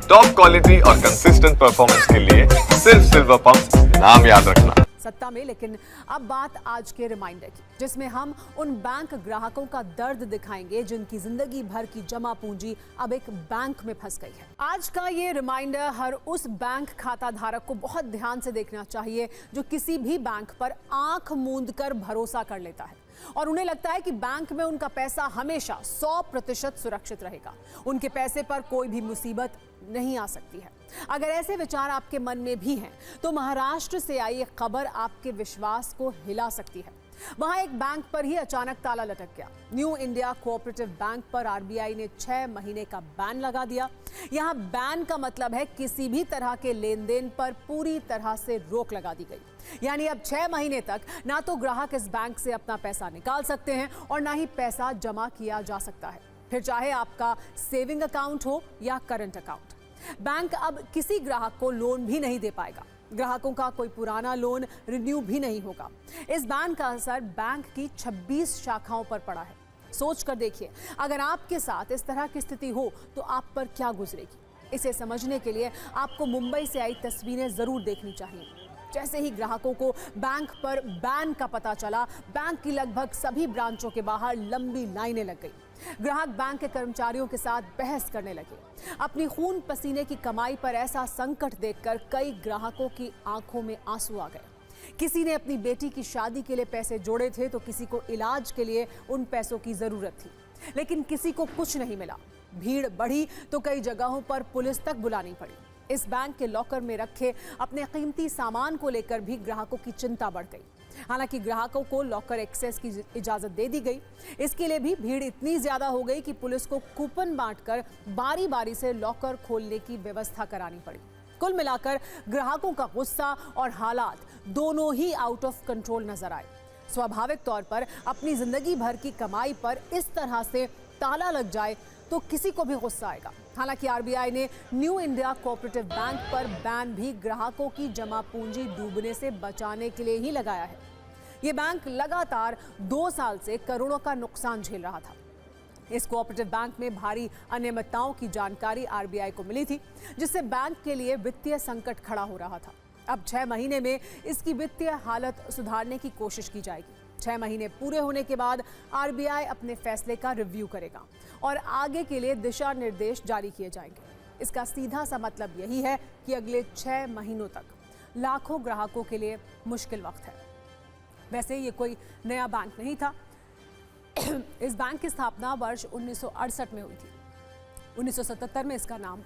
Top quality और consistent performance के लिए सिर्फ सिल्वर पंप नाम याद रखना। सत्ता में। लेकिन अब बात आज के रिमाइंडर की, जिसमें हम उन बैंक ग्राहकों का दर्द दिखाएंगे जिनकी जिंदगी भर की जमा पूंजी अब एक बैंक में फंस गई है। आज का ये रिमाइंडर हर उस बैंक खाता धारक को बहुत ध्यान से देखना चाहिए जो किसी भी बैंक पर आंख मूंद कर भरोसा कर लेता है और उन्हें लगता है कि बैंक में उनका पैसा हमेशा 100% सुरक्षित रहेगा, उनके पैसे पर कोई भी मुसीबत नहीं आ सकती है। अगर ऐसे विचार आपके मन में भी हैं, तो महाराष्ट्र से आई एक खबर आपके विश्वास को हिला सकती है। वहां एक बैंक पर ही अचानक ताला लटक गया। न्यू इंडिया कोऑपरेटिव बैंक पर आरबीआई ने 6 महीने का बैन लगा दिया। यहां बैन का मतलब है किसी भी तरह के लेन देन पर पूरी तरह से रोक लगा दी गई। यानी अब 6 महीने तक ना तो ग्राहक इस बैंक से अपना पैसा निकाल सकते हैं और ना ही पैसा जमा किया जा सकता है, फिर चाहे आपका सेविंग अकाउंट हो या करंट अकाउंट। बैंक अब किसी ग्राहक को लोन भी नहीं दे पाएगा। ग्राहकों का कोई पुराना लोन रिन्यू भी नहीं होगा। इस बैन का असर बैंक की 26 शाखाओं पर पड़ा है। सोच कर देखिए, अगर आपके साथ इस तरह की स्थिति हो तो आप पर क्या गुजरेगी। इसे समझने के लिए आपको मुंबई से आई तस्वीरें जरूर देखनी चाहिए। जैसे ही ग्राहकों को बैंक पर बैन का पता चला, बैंक की लगभग सभी ब्रांचों के बाहर लंबी लाइनें लग गई। ग्राहक बैंक के कर्मचारियों के साथ बहस करने लगे। अपनी खून पसीने की कमाई पर ऐसा संकट देखकर कई ग्राहकों की आंखों में आंसू आ गए। किसी ने अपनी बेटी की शादी के लिए पैसे जोड़े थे तो किसी को इलाज के लिए उन पैसों की जरूरत थी, लेकिन किसी को कुछ नहीं मिला। भीड़ बढ़ी तो कई जगहों पर पुलिस तक बुलानी पड़ी। इस बैंक के लॉकर में रखे अपने कीमती सामान को लेकर भी ग्राहकों की चिंता बढ़ गई। हालांकि ग्राहकों को लॉकर एक्सेस की इजाजत दे दी गई। इसके लिए भी भीड़ इतनी ज्यादा हो गई कि पुलिस को कूपन बांटकर बारी बारी से लॉकर खोलने की व्यवस्था करानी पड़ी। कुल मिलाकर ग्राहकों का गुस्सा और हालात दोनों ही आउट ऑफ कंट्रोल नजर आए। स्वाभाविक तौर पर अपनी जिंदगी भर की कमाई पर इस तरह से ताला लग जाए तो किसी को भी गुस्सा आएगा। हालांकि आरबीआई ने न्यू इंडिया कोऑपरेटिव बैंक पर बैन भी ग्राहकों की जमा पूंजी डूबने से बचाने के लिए ही लगाया है। ये बैंक लगातार 2 साल से करोड़ों का नुकसान झेल रहा था। इस कोऑपरेटिव बैंक में भारी अनियमितताओं की जानकारी आरबीआई को मिली थी, जिससे बैंक के लिए वित्तीय संकट खड़ा हो रहा था। अब 6 महीने में इसकी वित्तीय हालत सुधारने की कोशिश की जाएगी। 6 महीने पूरे होने के बाद आरबीआई अपने फैसले का रिव्यू करेगा और आगे के लिए दिशा निर्देश जारी किए जाएंगे। इसका सीधा सा मतलब यही है कि अगले 6 महीनों तक लाखों ग्राहकों के लिए मुश्किल वक्त है। वैसे ये कोई नया बैंक नहीं था। इस बैंक की स्थापना वर्ष 1968 में हुई थी। 1977 में इसका नाम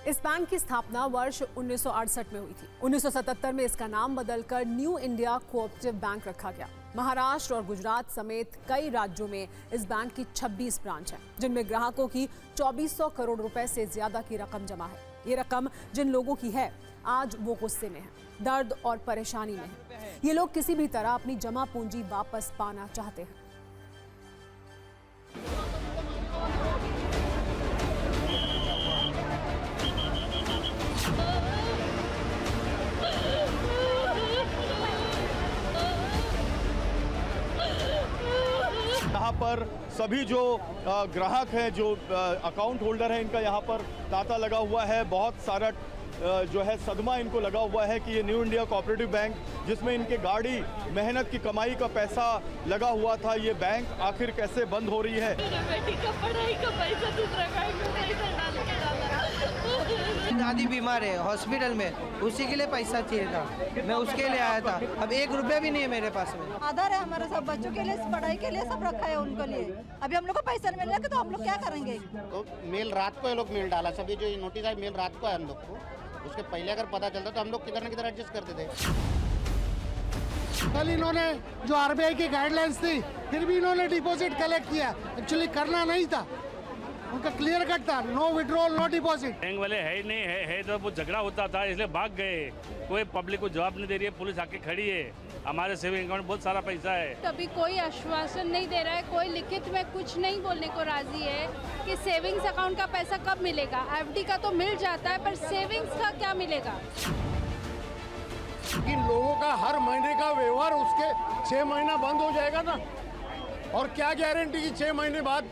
इस बैंक की स्थापना वर्ष 1968 में हुई थी। 1977 में इसका नाम बदलकर न्यू इंडिया कोऑपरेटिव बैंक रखा गया। महाराष्ट्र और गुजरात समेत कई राज्यों में इस बैंक की 26 ब्रांच हैं, जिनमें ग्राहकों की 2400 करोड़ रुपए से ज्यादा की रकम जमा है। ये रकम जिन लोगों की है, आज वो गुस्से में है, दर्द और परेशानी में है। ये लोग किसी भी तरह अपनी जमा पूंजी वापस पाना चाहते हैं। यहाँ पर सभी जो ग्राहक हैं, जो अकाउंट होल्डर हैं, इनका यहाँ पर तांता लगा हुआ है। बहुत सारा जो है सदमा इनको लगा हुआ है कि ये न्यू इंडिया कोऑपरेटिव बैंक, जिसमें इनके गाड़ी मेहनत की कमाई का पैसा लगा हुआ था, ये बैंक आखिर कैसे बंद हो रही है। बेटी का पढ़ाई का पैसा दूसरा दादी बीमार है हॉस्पिटल में, उसी के लिए पैसा चाहिए था। मैं उसके लिए आया था। अब 1 रुपया भी नहीं है मेरे पास में। आधार है हमारे सब बच्चों के लिए, पढ़ाई के लिए सब रखा है उनके लिए। अभी हम लोग को पैसा नहीं मिल रहा तो हम लोग क्या करेंगे। तो मेल रात को ये लोग मेल डाला, सभी जो नोटिस आई मेल रात को है हम लोग को। उसके पहले अगर पता चलता तो हम लोग किधर न किधर एडजस्ट करते थे। कल इन्होंने जो आरबीआई की गाइडलाइंस थी, फिर भी इन्होंने डिपॉजिट कलेक्ट किया। एक्चुअली करना नहीं था, उनका क्लियर कट था, no withdrawal no deposit. Bank वाले है ही नहीं, है तो वो झगड़ा होता था इसलिए भाग गए। कोई पब्लिक को जवाब नहीं दे रही है, पुलिस आके खड़ी है। हमारे सेविंग अकाउंट बहुत सारा पैसा है। अभी कोई आश्वासन नहीं दे रहा है, कोई लिखित में कुछ नहीं बोलने को राजी है कि सेविंग्स अकाउंट का पैसा कब मिलेगा। एफडी का तो मिल जाता है, पर सेविंग्स का क्या मिलेगा। लेकिन लोगों का हर महीने का व्यवहार उसके 6 महीना बंद हो जाएगा ना, और क्या गारंटी कि 6 महीने बाद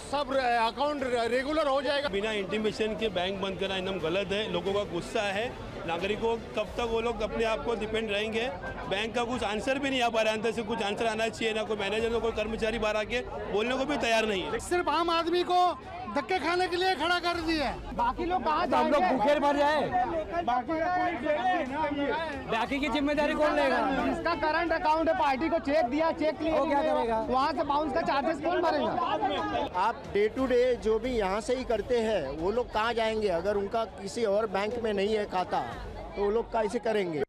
सब अकाउंट रेगुलर हो जाएगा। बिना इंटीमेशन के बैंक बंद करना एकदम गलत है। लोगों का गुस्सा है, नागरिकों कब तक वो लोग अपने आप को डिपेंड रहेंगे। बैंक का कुछ आंसर भी नहीं आ पा रहा है, अंदर से कुछ आंसर आना चाहिए। ना कोई मैनेजर ना कोई कर्मचारी बाहर आके बोलने को भी तैयार नहीं है। सिर्फ आम आदमी को धक्के खाने के लिए खड़ा कर दिया है। बाकी लोग कहाँ जाएंगे? हम लोग भूखे मर जाए। बाकी की जिम्मेदारी कौन लेगा? इसका करंट अकाउंट है, पार्टी को चेक दिया, चेक लिए, क्या करेगा? वहाँ से बाउंस का चार्जेस कौन भरेगा? आप डे टू डे जो भी यहाँ से ही करते हैं वो लोग कहाँ जाएंगे? अगर उनका किसी और बैंक में नहीं है खाता तो वो लोग कैसे करेंगे?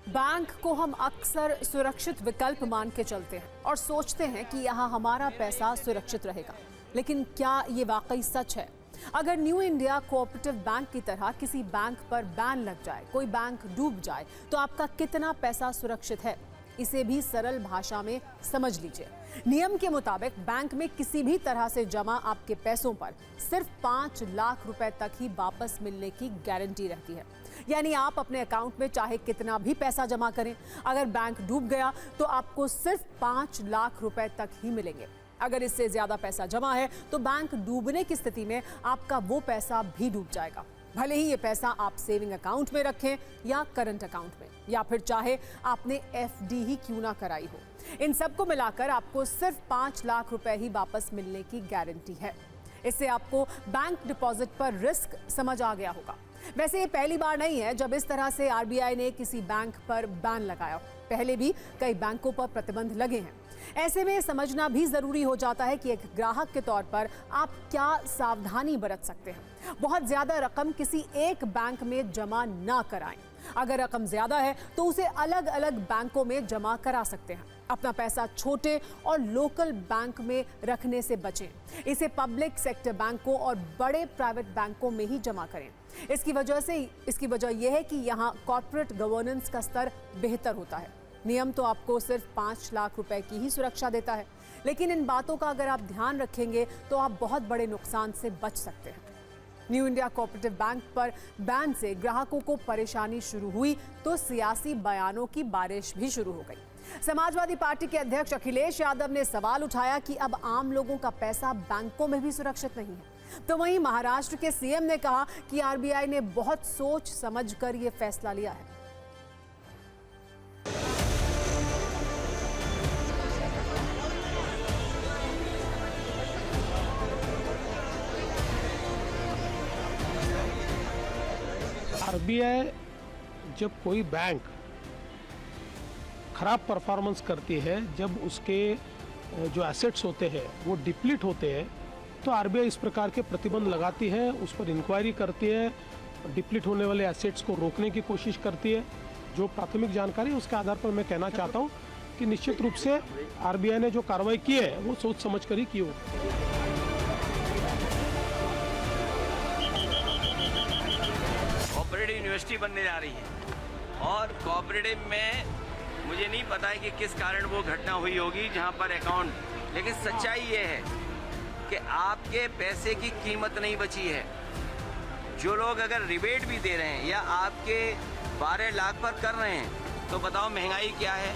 बैंक को हम अक्सर सुरक्षित विकल्प मान के चलते हैं और सोचते हैं कि यहाँ हमारा पैसा सुरक्षित रहेगा, लेकिन क्या ये वाकई सच है? अगर न्यू इंडिया कोऑपरेटिव बैंक की तरह किसी बैंक पर बैन लग जाए, कोई बैंक डूब जाए, तो आपका कितना पैसा सुरक्षित है? इसे भी सरल भाषा में समझ लीजिए। नियम के मुताबिक बैंक में किसी भी तरह से जमा आपके पैसों पर सिर्फ 5 लाख रुपए तक ही वापस मिलने की गारंटी रहती है। यानी आप अपने अकाउंट में चाहे कितना भी पैसा जमा करें, अगर बैंक डूब गया तो आपको सिर्फ 5 लाख रुपए तक ही मिलेंगे। अगर इससे ज्यादा पैसा जमा है तो बैंक डूबने की स्थिति में आपका वो पैसा भी डूब जाएगा, भले ही ये पैसा आप सेविंग अकाउंट में रखें या करंट अकाउंट में, या फिर चाहे आपने एफडी ही क्यों ना कराई हो। इन सबको मिलाकर आपको सिर्फ 5 लाख रुपए ही वापस मिलने की गारंटी है। इससे आपको बैंक डिपॉजिट पर रिस्क समझ आ गया होगा। वैसे ये पहली बार नहीं है जब इस तरह से आरबीआई ने किसी बैंक पर बैन लगाया हो। पहले भी कई बैंकों पर प्रतिबंध लगे हैं। ऐसे में समझना भी जरूरी हो जाता है कि एक ग्राहक के तौर पर आप क्या सावधानी बरत सकते हैं। बहुत ज्यादा रकम किसी एक बैंक में जमा ना कराएं। अगर रकम ज्यादा है तो उसे अलग अलग बैंकों में जमा करा सकते हैं। अपना पैसा छोटे और लोकल बैंक में रखने से बचें। इसे पब्लिक सेक्टर बैंकों और बड़े प्राइवेट बैंकों में ही जमा करें। इसकी वजह यह है कि यहाँ कॉर्पोरेट गवर्नेंस का स्तर बेहतर होता है। नियम तो आपको सिर्फ 5 लाख रुपए की ही सुरक्षा देता है, लेकिन इन बातों का अगर आप ध्यान रखेंगे तो आप बहुत बड़े नुकसान से बच सकते हैं। न्यू इंडिया कोऑपरेटिव बैंक पर बैन से ग्राहकों को परेशानी शुरू हुई तो सियासी बयानों की बारिश भी शुरू हो गई। समाजवादी पार्टी के अध्यक्ष अखिलेश यादव ने सवाल उठाया कि अब आम लोगों का पैसा बैंकों में भी सुरक्षित नहीं है। तो वहीं महाराष्ट्र के सीएम ने कहा कि आरबीआई ने बहुत सोच समझकर यह फैसला लिया है। आरबीआई जब कोई बैंक खराब परफॉर्मेंस करती है, जब उसके जो एसेट्स होते हैं वो डिप्लीट होते हैं, तो आरबीआई इस प्रकार के प्रतिबंध लगाती है, उस पर इंक्वायरी करती है, डिप्लीट होने वाले एसेट्स को रोकने की कोशिश करती है। जो प्राथमिक जानकारी है उसके आधार पर मैं कहना चाहता हूँ कि निश्चित रूप से आरबीआई ने जो कार्रवाई की है वो सोच समझ कर ही की हो। कोऑपरेटिव यूनिवर्सिटी बनने जा रही है और कोऑपरेटिव में मुझे नहीं पता है कि किस कारण वो घटना हुई होगी जहां पर अकाउंट, लेकिन सच्चाई ये है कि आपके पैसे की कीमत नहीं बची है। जो लोग अगर रिबेट भी दे रहे हैं या आपके 12 लाख पर कर रहे हैं, तो बताओ महंगाई क्या है।